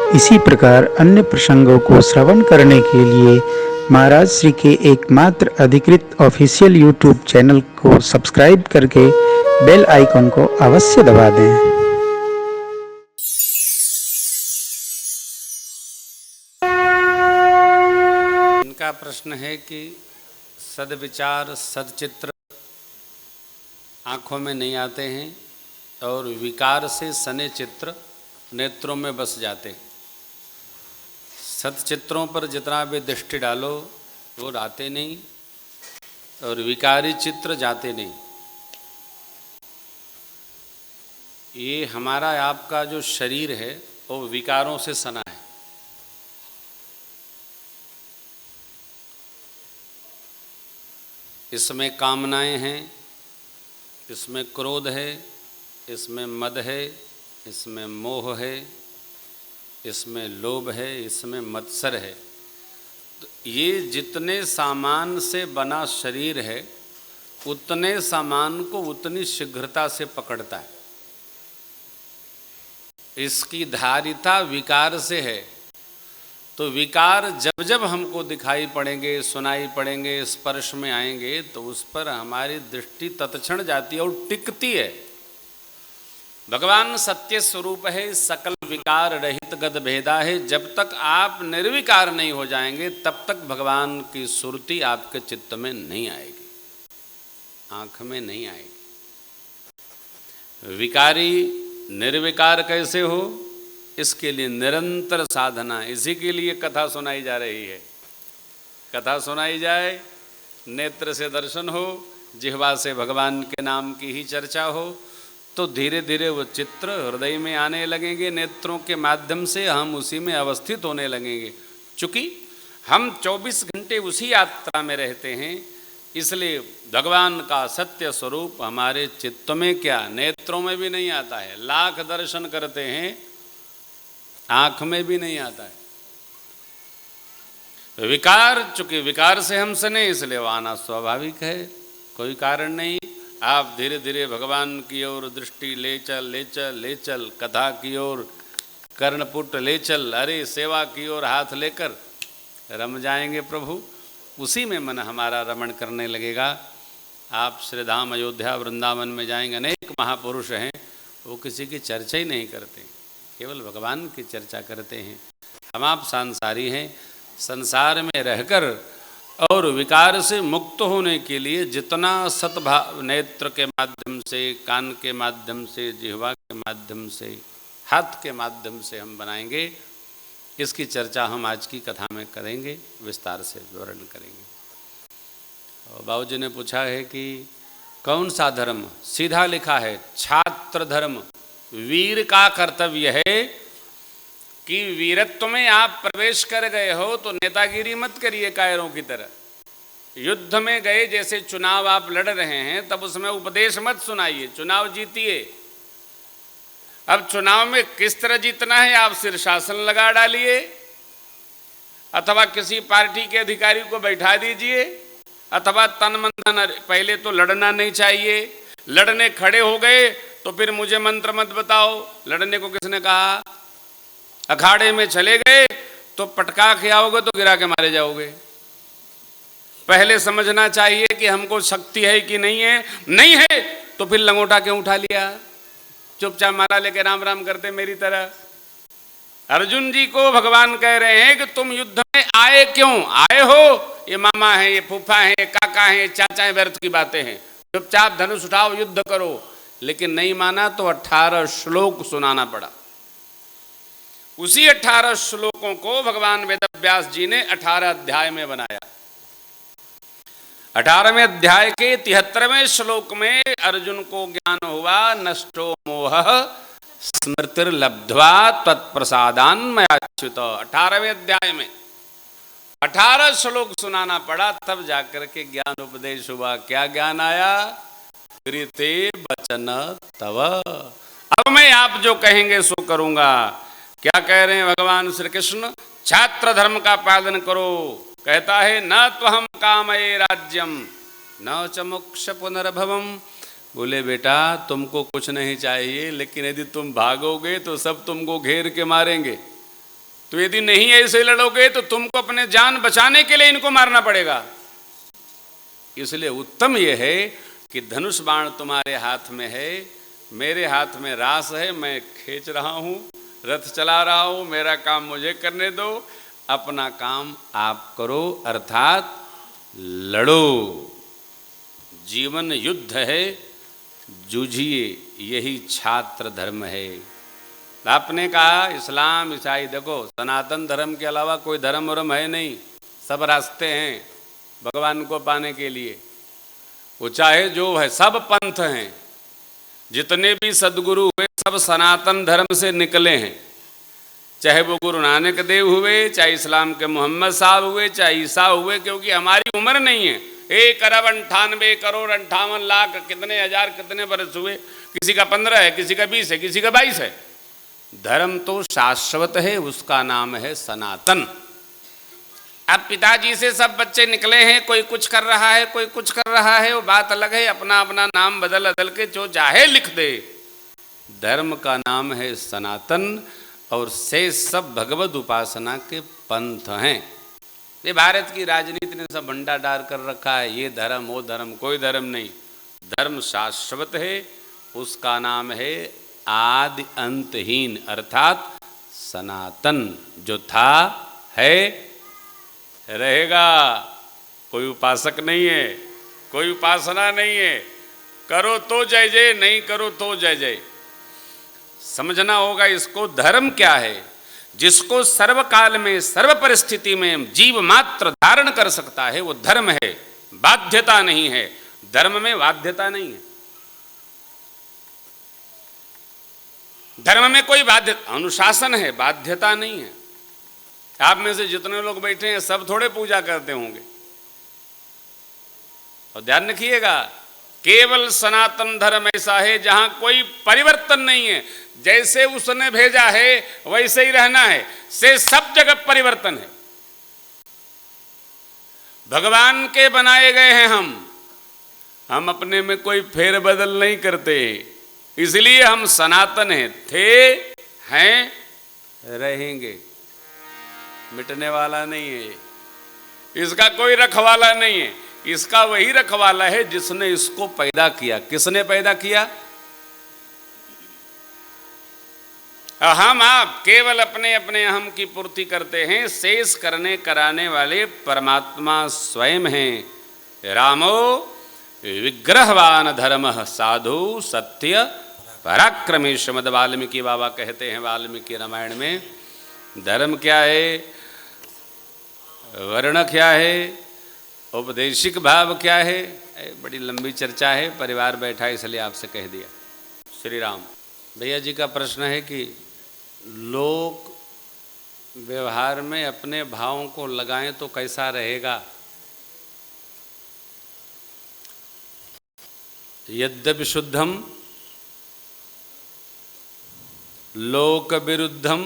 इसी प्रकार अन्य प्रसंगों को श्रवण करने के लिए महाराज श्री के एकमात्र अधिकृत ऑफिशियल यूट्यूब चैनल को सब्सक्राइब करके बेल आइकन को अवश्य दबा दें। इनका प्रश्न है कि सद्विचार सद्चित्र आँखों में नहीं आते हैं और विकार से सने चित्र नेत्रों में बस जाते हैं। सत्चित्रों पर जितना भी दृष्टि डालो वो आते नहीं और विकारी चित्र जाते नहीं। ये हमारा आपका जो शरीर है वो विकारों से सना है। इसमें कामनाएं हैं, इसमें क्रोध है, इसमें मद है, इसमें मोह है, इसमें लोभ है, इसमें मत्सर है। तो ये जितने सामान से बना शरीर है उतने सामान को उतनी शीघ्रता से पकड़ता है। इसकी धारिता विकार से है। तो विकार जब जब हमको दिखाई पड़ेंगे, सुनाई पड़ेंगे, स्पर्श में आएंगे तो उस पर हमारी दृष्टि तत्क्षण जाती है और टिकती है। भगवान सत्य स्वरूप है, सकल विकार रहित गद भेदा है। जब तक आप निर्विकार नहीं हो जाएंगे तब तक भगवान की सुरती आपके चित्त में नहीं आएगी, आंख में नहीं आएगी। विकारी निर्विकार कैसे हो, इसके लिए निरंतर साधना। इसी के लिए कथा सुनाई जा रही है। कथा सुनाई जाए, नेत्र से दर्शन हो, जिह्वा से भगवान के नाम की ही चर्चा हो, तो धीरे धीरे वो चित्र हृदय में आने लगेंगे। नेत्रों के माध्यम से हम उसी में अवस्थित होने लगेंगे। चूँकि हम 24 घंटे उसी यात्रा में रहते हैं, इसलिए भगवान का सत्य स्वरूप हमारे चित्त में क्या, नेत्रों में भी नहीं आता है। लाख दर्शन करते हैं, आँख में भी नहीं आता है। विकार, चूँकि विकार से हम सने इसलिए वो आना स्वाभाविक है, कोई कारण नहीं। आप धीरे धीरे भगवान की ओर दृष्टि ले चल ले चल ले चल, कथा की ओर कर्णपुट ले चल, अरे सेवा की ओर हाथ लेकर रम जाएंगे प्रभु। उसी में मन हमारा रमण करने लगेगा। आप श्रीधाम अयोध्या वृंदावन में जाएंगे, अनेक महापुरुष हैं, वो किसी की चर्चा ही नहीं करते, केवल भगवान की चर्चा करते हैं। हम आप सांसारी हैं, संसार में रहकर और विकार से मुक्त होने के लिए जितना सद्भाव नेत्र के माध्यम से, कान के माध्यम से, जिह्वा के माध्यम से, हाथ के माध्यम से हम बनाएंगे, इसकी चर्चा हम आज की कथा में करेंगे, विस्तार से विवरण करेंगे। और बाबूजी ने पूछा है कि कौन सा धर्म, सीधा लिखा है छात्र धर्म। वीर का कर्तव्य है कि वीरत्व में आप प्रवेश कर गए हो तो नेतागिरी मत करिए कायरों की तरह। युद्ध में गए, जैसे चुनाव आप लड़ रहे हैं, तब उसमें उपदेश मत सुनाइए, चुनाव जीतिए। अब चुनाव में किस तरह जीतना है, आप शीर्षासन लगा डालिए, अथवा किसी पार्टी के अधिकारी को बैठा दीजिए, अथवा तन मन धन। पहले तो लड़ना नहीं चाहिए। लड़ने खड़े हो गए तो फिर मुझे मंत्र मत बताओ। लड़ने को किसने कहा? अखाड़े में चले गए तो पटका के आओगे तो गिरा के मारे जाओगे। पहले समझना चाहिए कि हमको शक्ति है कि नहीं है। नहीं है तो फिर लंगोटा क्यों उठा लिया, चुपचाप मारा लेके राम राम करते मेरी तरह। अर्जुन जी को भगवान कह रहे हैं कि तुम युद्ध में आए क्यों आए हो? ये मामा है, ये फूफा है, ये काका है, ये चाचा है, व्यर्थ की बातें हैं। चुपचाप धनुष उठाओ, युद्ध करो। लेकिन नहीं माना तो 18 श्लोक सुनाना पड़ा। उसी 18 श्लोकों को भगवान वेदव्यास जी ने 18 अध्याय में बनाया। 18वें अध्याय के 73वें श्लोक में अर्जुन को ज्ञान हुआ, नष्टो मोह स्मृतिर्लब्ध्वा तत्प्रसादान मयाच्युत। 18वें अध्याय में 18 श्लोक सुनाना पड़ा, तब जाकर के ज्ञान उपदेश हुआ। क्या ज्ञान आया? कृते वचन तव, अब मैं आप जो कहेंगे सो करूंगा। क्या कह रहे हैं भगवान श्री कृष्ण? छात्र धर्म का पालन करो। कहता है न त्वहम कामये राज्यम न च मोक्ष पुनर्भवम। बोले बेटा तुमको कुछ नहीं चाहिए, लेकिन यदि तुम भागोगे तो सब तुमको घेर के मारेंगे। तो यदि नहीं ऐसे लड़ोगे तो तुमको अपने जान बचाने के लिए इनको मारना पड़ेगा। इसलिए उत्तम यह है कि धनुष बाण तुम्हारे हाथ में है, मेरे हाथ में रास है, मैं खींच रहा हूं, रथ चला रहा हूं, मेरा काम मुझे करने दो, अपना काम आप करो, अर्थात लड़ो। जीवन युद्ध है, जूझिए, यही छात्र धर्म है। आपने कहा इस्लाम ईसाई, देखो सनातन धर्म के अलावा कोई धर्म वरम है नहीं, सब रास्ते हैं भगवान को पाने के लिए। वो चाहे जो है, सब पंथ हैं, जितने भी सदगुरु हुए सब सनातन धर्म से निकले हैं। चाहे वो गुरु नानक देव हुए, चाहे इस्लाम के मोहम्मद साहब हुए, चाहे ईसा हुए, क्योंकि हमारी उम्र नहीं है। 1 अरब 98 करोड़ 58 लाख कितने हजार कितने बरस हुए, किसी का 15 है, किसी का 20 है, किसी का 22 है। धर्म तो शाश्वत है, उसका नाम है सनातन। अब पिताजी से सब बच्चे निकले हैं, कोई कुछ कर रहा है, कोई कुछ कर रहा है, वो बात अलग है, अपना अपना नाम बदल बदल के जो चाहे लिख दे। धर्म का नाम है सनातन, और से सब भगवद उपासना के पंथ हैं। ये भारत की राजनीति ने सब भंडा डार कर रखा है, ये धर्म वो धर्म, कोई धर्म नहीं। धर्म शाश्वत है, उसका नाम है आदि अंतहीन, अर्थात सनातन। जो था है रहेगा। कोई उपासक नहीं है, कोई उपासना नहीं है। करो तो जय जय, नहीं करो तो जय जय। समझना होगा इसको। धर्म क्या है? जिसको सर्वकाल में सर्व परिस्थिति में जीव मात्र धारण कर सकता है वो धर्म है, बाध्यता नहीं है। धर्म में बाध्यता नहीं है। धर्म में कोई बाध्यता, अनुशासन है, बाध्यता नहीं है। आप में से जितने लोग बैठे हैं सब थोड़े पूजा करते होंगे, और ध्यान रखिएगा केवल सनातन धर्म ऐसा है जहां कोई परिवर्तन नहीं है। जैसे उसने भेजा है वैसे ही रहना है, से सब जगह परिवर्तन है। भगवान के बनाए गए हैं हम अपने में कोई फेरबदल नहीं करते, इसलिए हम सनातन हैं। थे, हैं, रहेंगे, मिटने वाला नहीं है। इसका कोई रखवाला नहीं है। इसका वही रखवाला है जिसने इसको पैदा किया। किसने पैदा किया? हम आप केवल अपने अपने अहम की पूर्ति करते हैं। शेष करने कराने वाले परमात्मा स्वयं हैं। रामो विग्रहवान धर्म साधु सत्य पराक्रमी। श्रीमद् वाल्मीकि बाबा कहते हैं वाल्मीकि रामायण में, धर्म क्या है, वर्ण क्या है, उपदेशिक भाव क्या है। बड़ी लंबी चर्चा है, परिवार बैठा इसलिए आपसे कह दिया। श्री राम। भैया जी का प्रश्न है कि लोग व्यवहार में अपने भावों को लगाएं तो कैसा रहेगा? यद्यपि शुद्धम लोक विरुद्धम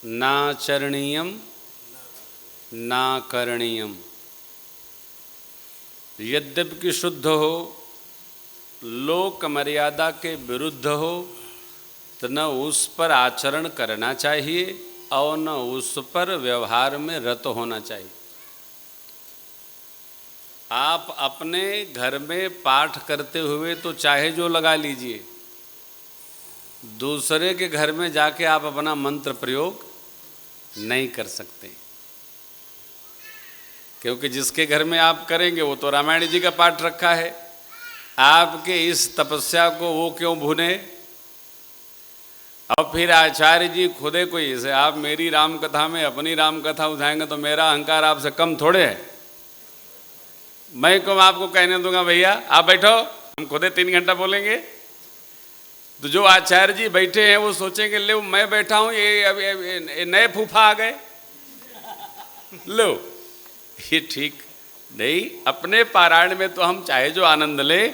नाचरणीयम ना करणीयम। यद्यपि कि शुद्ध हो, लोक मर्यादा के विरुद्ध हो, तो न उस पर आचरण करना चाहिए और न उस पर व्यवहार में रत होना चाहिए। आप अपने घर में पाठ करते हुए तो चाहे जो लगा लीजिए, दूसरे के घर में जाके आप अपना मंत्र प्रयोग नहीं कर सकते, क्योंकि जिसके घर में आप करेंगे वो तो रामायण जी का पाठ रखा है। आपके इस तपस्या को वो क्यों भूने? और फिर आचार्य जी खुदे कोई इसे आप मेरी राम कथा में अपनी राम कथा उठाएंगे तो मेरा अहंकार आपसे कम थोड़े है। मैं क्यों आपको कहने दूंगा भैया आप बैठो, हम खुदे 3 घंटा बोलेंगे? तो जो आचार्य जी बैठे हैं वो सोचेंगे ले मैं बैठा हूं, ये नए फूफा आ गए, लो ये ठीक नहीं। अपने पारायण में तो हम चाहे जो आनंद ले,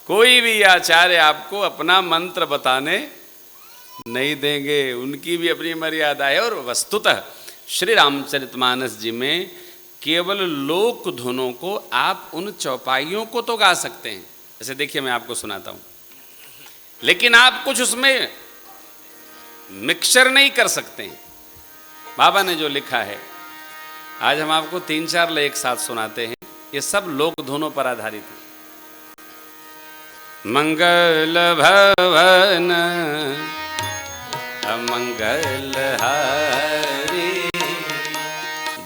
कोई भी आचार्य आपको अपना मंत्र बताने नहीं देंगे, उनकी भी अपनी मर्यादा है। और वस्तुतः श्री रामचरितमानस जी में केवल लोक धुनों को आप उन चौपाइयों को तो गा सकते हैं। जैसे देखिए मैं आपको सुनाता हूं, लेकिन आप कुछ उसमें मिक्सचर नहीं कर सकते हैं। बाबा ने जो लिखा है, आज हम आपको 3-4 लय एक साथ सुनाते हैं। ये सब लोक धुनों पर आधारित है। मंगल भवन अमंगल हारी,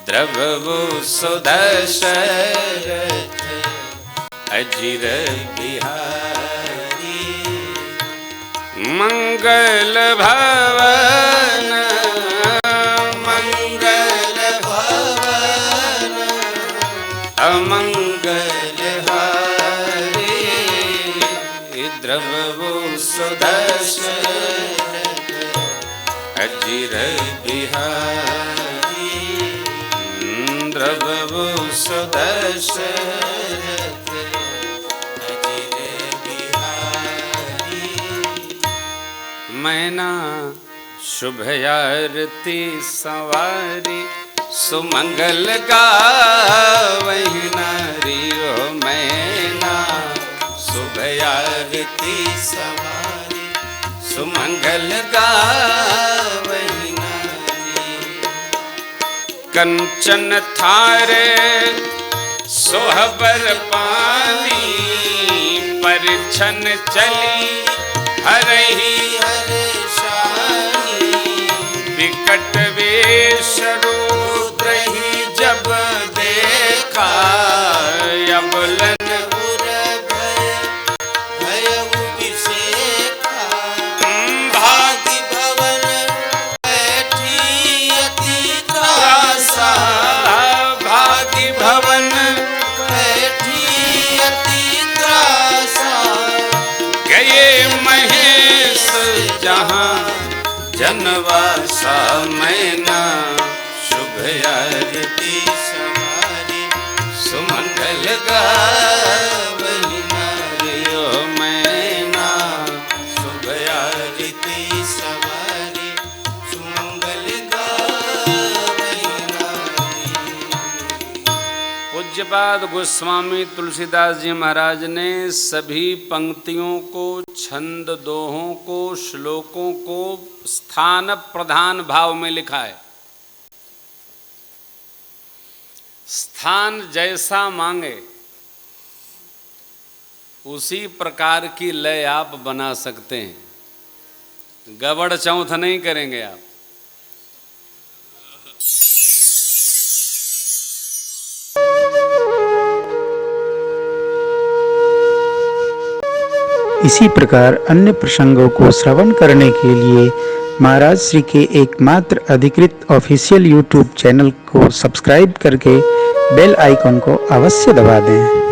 द्रवभु सुदशरथ अजिर बिहारी। मंगल भवन मंगल भवन अमंगल हारी, द्रवभु सुदशरथ अजिर बिहारी। द्रवभु सुदशरथ अजिर बिहारी। मैना शुभ आरती सवारी, सुमंगल गावहि नारी। ओ मैना शुभ आरती सवारी, सुमंगल गावहि नारी। कंचन थारे सोहबर पानी, परिछन चली हरहि हर्षानी। विकट वेश रुद्रहि जब देखा, अबलन उर भयउ बिसेखा। भागी भवन बैठी अति त्रासा, भागी भवन बैठी अति त्रासा। गए महेश जहाँ जनवासा, मैना शुभ आरती सवारी, सुमंगल गावहि नारी। ओ मैना शुभ आरती सवारी, सुमंगल गावहि नारी। पूज्यपाद गोस्वामी तुलसीदास जी महाराज ने सभी पंक्तियों को, छंद दोहों को, श्लोकों को स्थान प्रधान भाव में लिखा है। स्थान जैसा मांगे उसी प्रकार की लय आप बना सकते हैं। गबड़ चौथ नहीं करेंगे आप। इसी प्रकार अन्य प्रसंगों को श्रवण करने के लिए महाराज श्री के एकमात्र अधिकृत ऑफिशियल यूट्यूब चैनल को सब्सक्राइब करके बेल आइकन को अवश्य दबा दें।